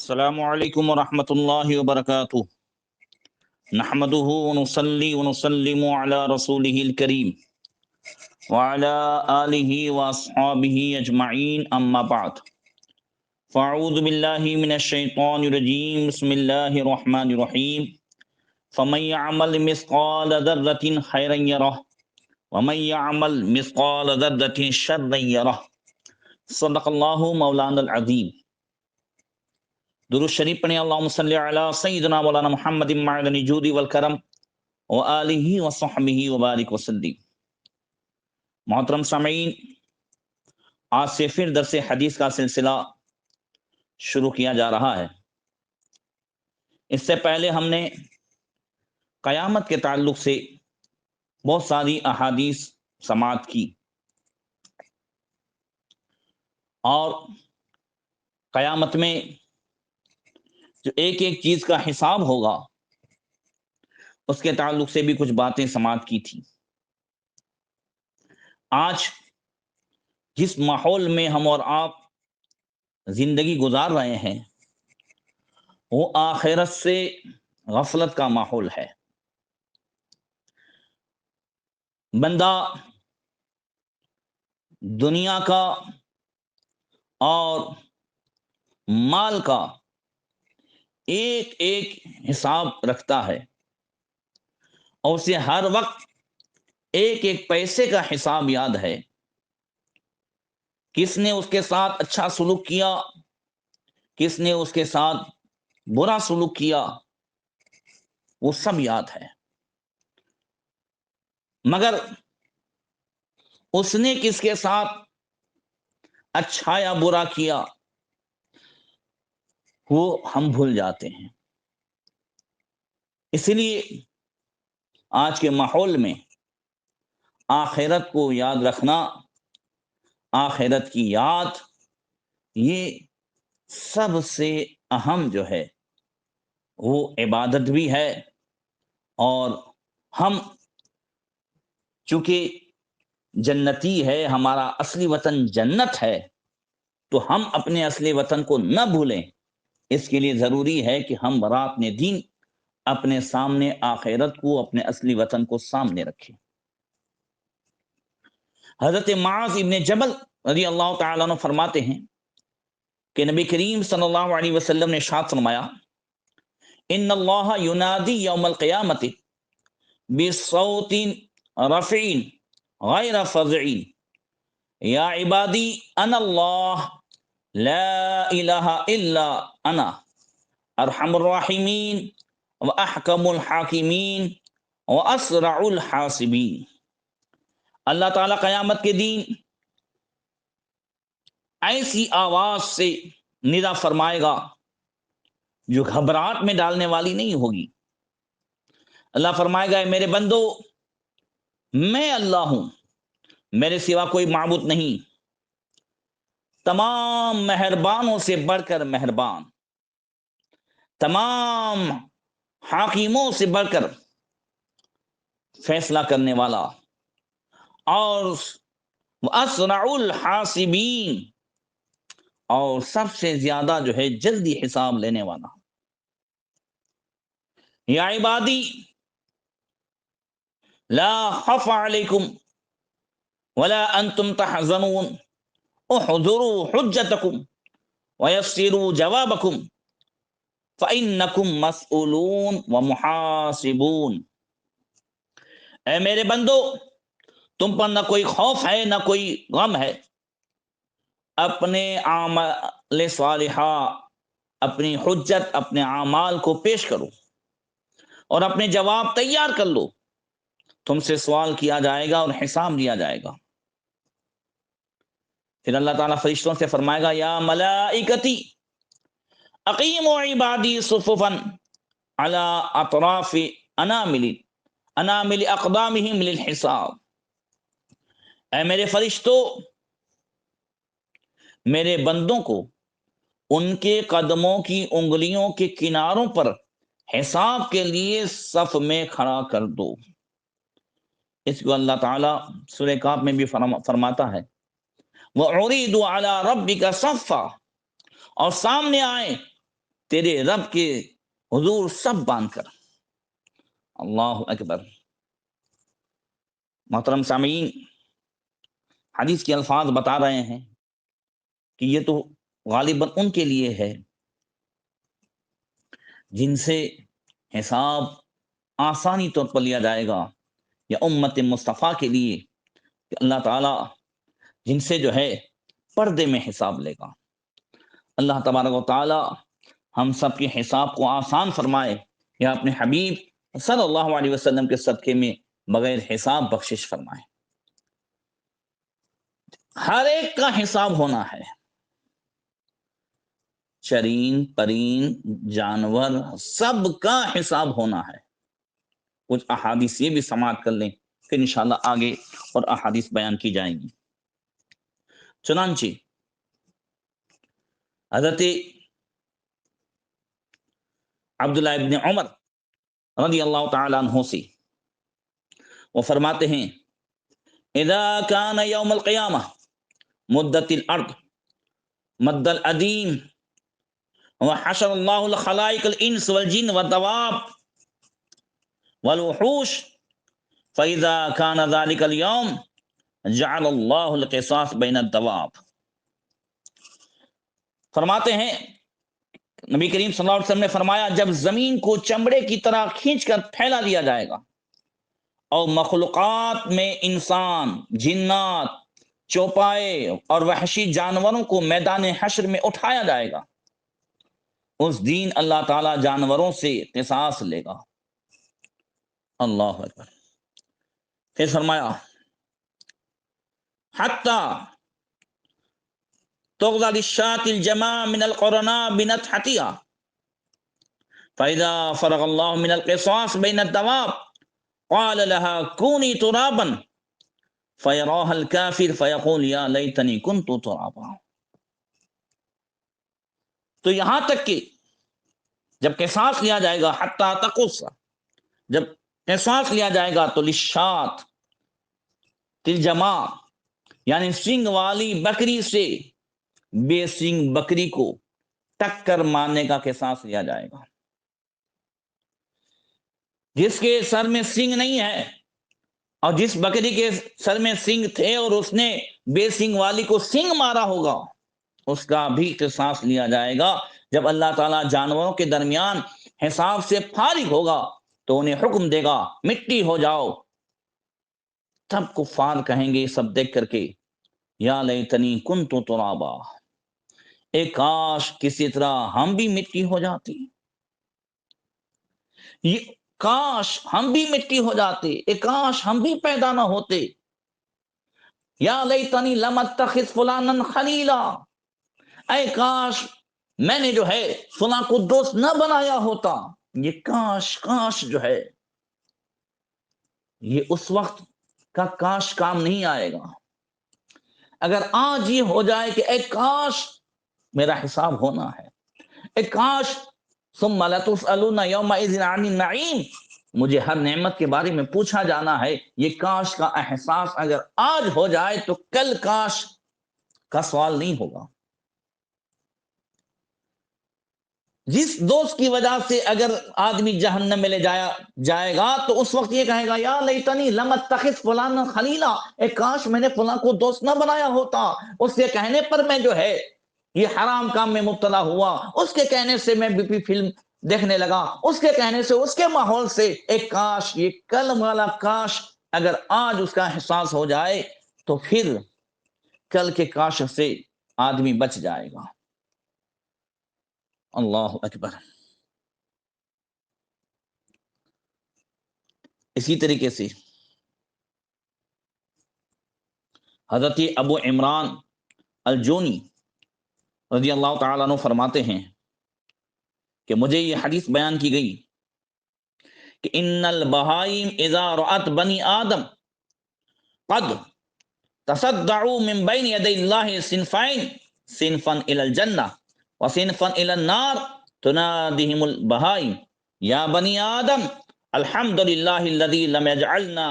السلام علیکم ورحمۃ اللہ وبرکاتہ نحمده ونصلي ونسلم على رسوله الكريم وعلى آله واصحابه اجمعین اما بعد فاعوذ باللہ من الشیطان الرجیم بسم اللہ الرحمن الرحیم فمن يعمل مثقال ذرة خيرا يره ومن يعمل مثقال ذرة شرا يره صدق اللہ مولانا العظیم۔ درود شریف پڑھیں، اللہم صلی علی سیدنا مولانا محمد معدن الجود والکرم وآلہ وصحبہ وبارک وسلم۔ محترم سامعین، آج سے پھر درس حدیث کا سلسلہ شروع کیا جا رہا ہے۔ اس سے پہلے ہم نے قیامت کے تعلق سے بہت ساری احادیث سماعت کی اور قیامت میں جو ایک ایک چیز کا حساب ہوگا اس کے تعلق سے بھی کچھ باتیں سماعت کی تھی۔ آج جس ماحول میں ہم اور آپ زندگی گزار رہے ہیں وہ آخرت سے غفلت کا ماحول ہے۔ بندہ دنیا کا اور مال کا ایک ایک حساب رکھتا ہے اور اسے ہر وقت ایک ایک پیسے کا حساب یاد ہے۔ کس نے اس کے ساتھ اچھا سلوک کیا، کس نے اس کے ساتھ برا سلوک کیا، وہ سب یاد ہے، مگر اس نے کس کے ساتھ اچھا یا برا کیا وہ ہم بھول جاتے ہیں۔ اس لیے آج کے ماحول میں آخرت کو یاد رکھنا، آخرت کی یاد، یہ سب سے اہم جو ہے وہ عبادت بھی ہے۔ اور ہم چونکہ جنتی ہے، ہمارا اصلی وطن جنت ہے، تو ہم اپنے اصلی وطن کو نہ بھولیں۔ اس کے لیے ضروری ہے کہ ہم برات اپنے دین، اپنے سامنے آخرت کو، اپنے اصلی وطن کو سامنے رکھیں۔ حضرت معاذ ابن جبل رضی اللہ تعالیٰ عنہ فرماتے ہیں کہ نبی کریم صلی اللہ علیہ وسلم نے ارشاد فرمایا، ان اللہ ینادی یوم القیامت بصوت رفع غیر فظع، یا عبادی انا اللہ لا الہ الا انا ارحم الراحمین واحکم الحاکمین واسرع الحاسبین۔ اللہ تعالیٰ قیامت کے دن ایسی آواز سے ندا فرمائے گا جو گھبراہٹ میں ڈالنے والی نہیں ہوگی۔ اللہ فرمائے گا، اے میرے بندو، میں اللہ ہوں، میرے سوا کوئی معبود نہیں، تمام مہربانوں سے بڑھ کر مہربان، تمام حاکموں سے بڑھ کر فیصلہ کرنے والا، اور اسرع الحاسبین، اور سب سے زیادہ جو ہے جلدی حساب لینے والا۔ یا عبادی لا خوف علیکم ولا انتم تحزنون احضروا حجتکم ویسروا جوابکم فإنکم مسئولون ومحاسبون۔ اے میرے بندو، تم پر نہ کوئی خوف ہے نہ کوئی غم ہے، اپنے اعمال صالحہ، اپنی حجت، اپنے اعمال کو پیش کرو اور اپنے جواب تیار کر لو، تم سے سوال کیا جائے گا اور حساب لیا جائے گا۔ پھر اللہ تعالیٰ فرشتوں سے فرمائے گا، یا ملائکتی اقیموا عبادی صففا علی اطراف انامل اقدامہم للحساب۔ اے میرے فرشتوں، میرے بندوں کو ان کے قدموں کی انگلیوں کے کناروں پر حساب کے لیے صف میں کھڑا کر دو۔ اس کو اللہ تعالیٰ سورہ کاف میں بھی فرماتا ہے، وَعُرِیدُوا عَلَىٰ رَبِّكَ صَفًّا، اور سامنے آئیں تیرے رب کے حضور سب باندھ کر۔ اللہ اکبر۔ محترم سامعین، حدیث کے الفاظ بتا رہے ہیں کہ یہ تو غالباً ان کے لیے ہے جن سے حساب آسانی طور پر لیا جائے گا، یا امت مصطفیٰ کے لیے کہ اللہ تعالیٰ جن سے جو ہے پردے میں حساب لے گا۔ اللہ تبارک و تعالیٰ ہم سب کے حساب کو آسان فرمائے، یا اپنے حبیب صلی اللہ علیہ وسلم کے صدقے میں بغیر حساب بخشش فرمائے۔ ہر ایک کا حساب ہونا ہے، چرین پرین جانور سب کا حساب ہونا ہے۔ کچھ احادیث یہ بھی سماعت کر لیں، پھر انشاءاللہ آگے اور احادیث بیان کی جائیں گی۔ چنانچہ حضرت عبداللہ ابن عمر رضی اللہ تعالیٰ عنہ سے وہ فرماتے ہیں، اذا کان یوم القیامہ مدت الارض مد العدیم وحشر اللہ الخلائق الانس والجن والدواب والوحوش فاذا کان ذلك اليوم جعل اللہ القصاص بین الدواب۔ فرماتے ہیں نبی کریم صلی اللہ علیہ وسلم نے فرمایا، جب زمین کو چمڑے کی طرح کھینچ کر پھیلا دیا جائے گا اور مخلوقات میں انسان، جنات، چوپائے اور وحشی جانوروں کو میدان حشر میں اٹھایا جائے گا، اس دن اللہ تعالیٰ جانوروں سے قصاص لے گا۔ اللہ اکبر۔ پھر فرمایا، حتی تغضى للشاة الجماع من القرناء بنتحتها فإذا فرغ الله من القصاص بين الدواب قال لها كوني ترابا فيراها الكافر فيقول يا ليتني كنت ترابا۔ تو یہاں تک کہ جب قصاص لیا جائے گا، حتی تقص، جب قصاص لیا جائے گا تو للشاة الجماع یعنی سینگ والی بکری سے بے سینگ بکری کو ٹکر مارنے کا قصاص لیا جائے گا۔ جس کے سر میں سینگ نہیں ہے اور جس بکری کے سر میں سینگ تھے اور اس نے بے سینگ والی کو سینگ مارا ہوگا، اس کا بھی قصاص لیا جائے گا۔ جب اللہ تعالیٰ جانوروں کے درمیان حساب سے فارغ ہوگا تو انہیں حکم دے گا مٹی ہو جاؤ۔ تب کفار کہیں گے سب دیکھ کر کے، یا لیتنی کنت ترابا، اے کاش کسی طرح ہم بھی مٹی ہو جاتی، یہ کاش ہم بھی مٹی ہو جاتے، اے کاش ہم بھی پیدا نہ ہوتے۔ یا لیتنی لم اتخذ فلانا خلیلا، اے کاش میں نے جو ہے فلاں کو دوست نہ بنایا ہوتا۔ یہ کاش کاش جو ہے یہ اس وقت کا کاش کام نہیں آئے گا۔ اگر آج یہ ہو جائے کہ اے کاش میرا حساب ہونا ہے، اے کاش ثم لتسألن یومئذ عن النعیم، مجھے ہر نعمت کے بارے میں پوچھا جانا ہے، یہ کاش کا احساس اگر آج ہو جائے تو کل کاش کا سوال نہیں ہوگا۔ جس دوست کی وجہ سے اگر آدمی جہنم میں لے جائے گا تو اس وقت یہ کہے گا یا لیتنی لم اتخذ فلانا خلیلا، اے کاش میں نے فلاں کو دوست نہ بنایا ہوتا۔ اس کے کہنے پر میں جو ہے یہ حرام کام میں مبتلا ہوا، اس کے کہنے سے میں بی پی فلم دیکھنے لگا، اس کے کہنے سے، اس کے ماحول سے، اے کاش یہ کل والا کاش اگر آج اس کا احساس ہو جائے تو پھر کل کے کاش سے آدمی بچ جائے گا۔ اللہ اکبر۔ اسی طریقے سے حضرت ابو عمران الجونی رضی اللہ تعالیٰ عنہ فرماتے ہیں کہ مجھے یہ حدیث بیان کی گئی کہ ان البہائم اذا رأت بنی آدم قد تصدعوا من بین یدی اللہ صنفین، صنفا الی الجنہ وصنفا الی النار، تنادیہم البہائم یا بنی آدم الحمد للہ الذی لم یجعلنا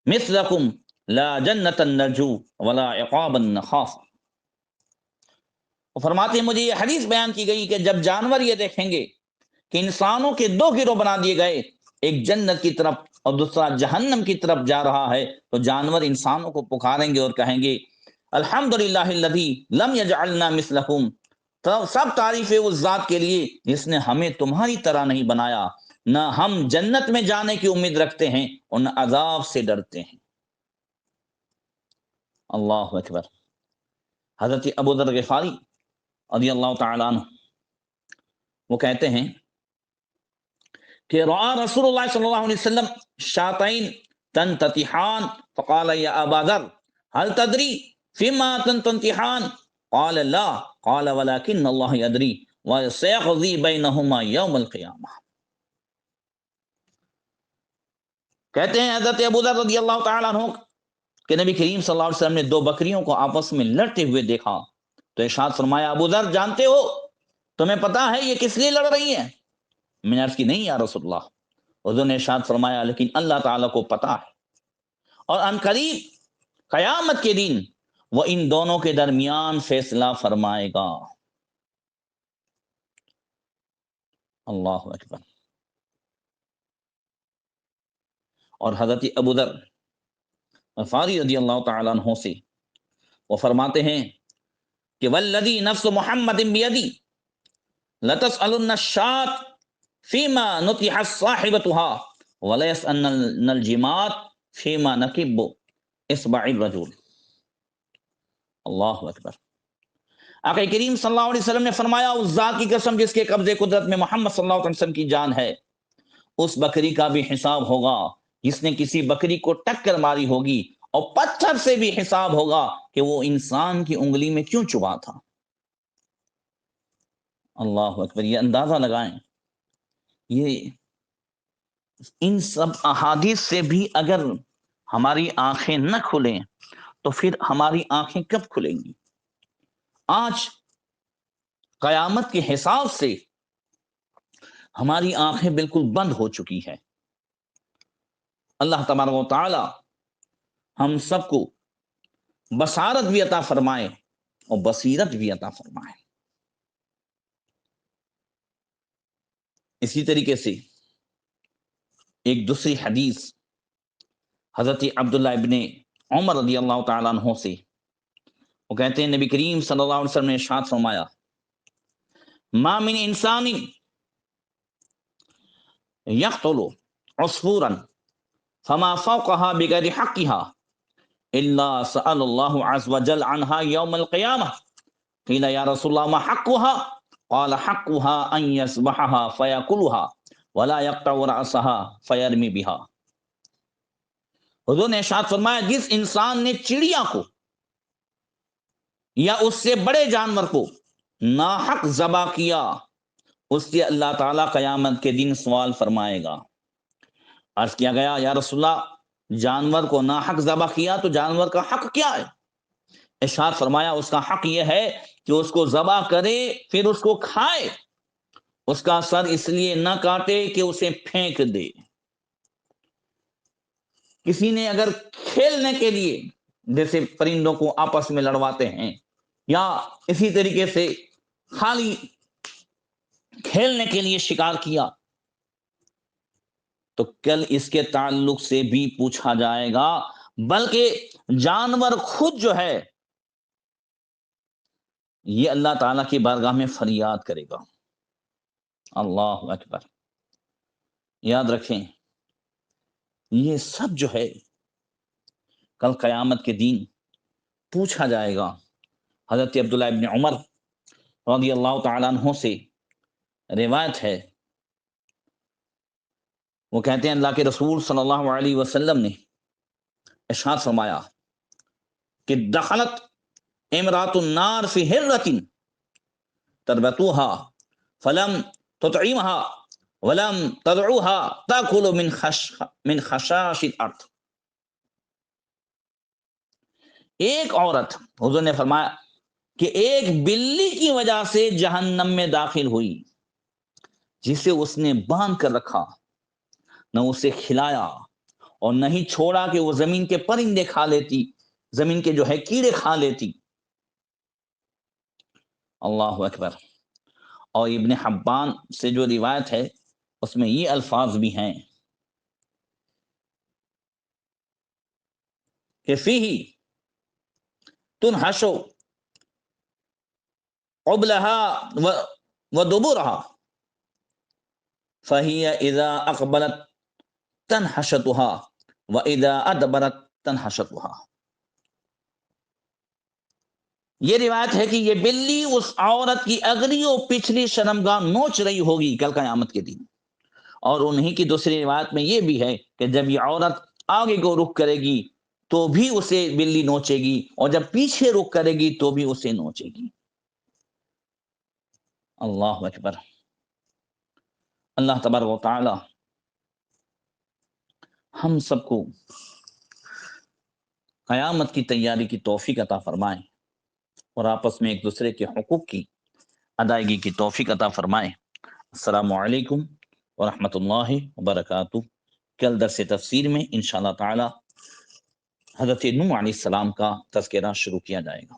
مثلکم لا جنة نرجو ولا عقابا نخاف۔ وہ فرماتے ہیں مجھے یہ حدیث بیان کی گئی کہ جب جانور یہ دیکھیں گے کہ انسانوں کے دو گروہ بنا دیے گئے، ایک جنت کی طرف اور دوسرا جہنم کی طرف جا رہا ہے، تو جانور انسانوں کو پکاریں گے اور کہیں گے الحمدللہ الذی لم یجعلنا مثلکم، تو سب تعریف ہے اس ذات کے لیے جس نے ہمیں تمہاری طرح نہیں بنایا، نہ ہم جنت میں جانے کی امید رکھتے ہیں اور نہ عذاب سے ڈرتے ہیں۔ اللہ اکبر۔ حضرت ابو ذر غفاری رضی اللہ تعالیٰ عنہ وہ کہتے ہیں کہ رعا رسول اللہ صلی اللہ علیہ وسلم شاتین تنتطحان فقال یا ابا ذر هل تدری فيما تنتطحان قال لا قال ولكن الله يدري وسيقضي بينهما يوم القيامة۔ کہتے ہیں حضرت ابو ذر رضی اللہ تعالیٰ عنہ کہ نبی کریم صلی اللہ علیہ وسلم نے دو بکریوں کو آپس میں لڑتے ہوئے دیکھا تو ارشاد فرمایا ابو ذر جانتے ہو تمہیں پتا ہے یہ کس لیے لڑ رہی ہیں؟ میں نے عرض کی نہیں یا رسول اللہ۔ حضور نے ارشاد فرمایا لیکن اللہ تعالیٰ کو پتا ہے اور ان قریب قیامت کے دن وہ ان دونوں کے درمیان فیصلہ فرمائے گا۔ اللہ اکبر۔ اور حضرت ابو ذر غفاری رضی اللہ تعالیٰ عنہ سے وہ فرماتے ہیں کہ والذی نفس محمد بیدی لتسألن الشاة فیما نطحت صاحبتها ولیسألن الجمات فیما نکب اصبع الرجل۔ اللہ اکبر۔ آقا کریم صلی اللہ علیہ وسلم نے فرمایا اس ذات کی قسم جس کے قبضے قدرت میں محمد صلی اللہ علیہ وسلم کی جان ہے، اس بکری کا بھی حساب ہوگا جس نے کسی بکری کو ٹکر ماری ہوگی، اور پتھر سے بھی حساب ہوگا کہ وہ انسان کی انگلی میں کیوں چبھا تھا۔ اللہ اکبر۔ یہ اندازہ لگائیں، یہ ان سب احادیث سے بھی اگر ہماری آنکھیں نہ کھلیں تو پھر ہماری آنکھیں کب کھلیں گی؟ آج قیامت کے حساب سے ہماری آنکھیں بالکل بند ہو چکی ہے۔ اللہ تبارک و تعالی ہم سب کو بصارت بھی عطا فرمائے اور بصیرت بھی عطا فرمائے۔ اسی طریقے سے ایک دوسری حدیث حضرت عبداللہ ابن عمر رضی اللہ تعالیٰ عنہ سے وہ کہتے ہیں نبی کریم صلی اللہ علیہ وسلم نے ارشاد فرمایا ما من انسان یقتل عصفورا فما فوقها بغیر حقها الا سأل الله عز وجل عنها يوم القيامة قيل يا رسول الله ما حقها قال حقها ان يذبحها فيأكلها ولا يقطع رأسها فيرمي بها۔ حضور نے ارشاد فرمایا جس انسان نے چڑیا کو یا اس سے بڑے جانور کو ناحق ذبح کیا اس سے اللہ تعالیٰ قیامت کے دن سوال فرمائے گا۔ عرض کیا گیا یا رسول اللہ جانور کو ناحق ذبح کیا تو جانور کا حق کیا ہے؟ ارشاد فرمایا اس کا حق یہ ہے کہ اس کو ذبح کرے پھر اس کو کھائے، اس کا سر اس لیے نہ کاٹے کہ اسے پھینک دے۔ کسی نے اگر کھیلنے کے لیے جیسے پرندوں کو آپس میں لڑواتے ہیں یا اسی طریقے سے خالی کھیلنے کے لیے شکار کیا تو کل اس کے تعلق سے بھی پوچھا جائے گا، بلکہ جانور خود جو ہے یہ اللہ تعالیٰ کی بارگاہ میں فریاد کرے گا۔ اللہ اکبر۔ یاد رکھیں یہ سب جو ہے کل قیامت کے دن پوچھا جائے گا۔ حضرت عبداللہ ابن عمر رضی اللہ تعالیٰ عنہ سے روایت ہے، وہ کہتے ہیں اللہ کے رسول صلی اللہ علیہ وسلم نے ارشاد فرمایا کہ دخلت امرات النار فی ہرۃ تربتوها فلم تطعمها ولم تدعوها تاکل من خشاش الارض۔ ایک عورت، حضور نے فرمایا کہ ایک بلی کی وجہ سے جہنم میں داخل ہوئی جسے اس نے باندھ کر رکھا، نہ اسے کھلایا اور نہ ہی چھوڑا کہ وہ زمین کے پرندے کھا لیتی، زمین کے جو ہے کیڑے کھا لیتی۔ اللہ اکبر. اور ابن حبان سے جو روایت ہے اس میں یہ الفاظ بھی ہیں کہ فیہ تنحش قبلها ودبرها فہی اذا اقبلت تنحشتها واذا ادبرت تنحشتها. یہ روایت ہے کہ یہ بلی اس عورت کی اگلی اور پچھلی شرمگاہ نوچ رہی ہوگی کل قیامت کے دن. اور انہی کی دوسری روایت میں یہ بھی ہے کہ جب یہ عورت آگے کو رخ کرے گی تو بھی اسے بلی نوچے گی اور جب پیچھے رخ کرے گی تو بھی اسے نوچے گی. اللہ اکبر. اللہ تبارک و تعالی ہم سب کو قیامت کی تیاری کی توفیق عطا فرمائے اور آپس میں ایک دوسرے کے حقوق کی ادائیگی کی توفیق عطا فرمائے. السلام علیکم ورحمۃ اللہ وبرکاتہ. کل درس تفسیر میں انشاءاللہ تعالی حضرت نوح علیہ السلام کا تذکرہ شروع کیا جائے گا.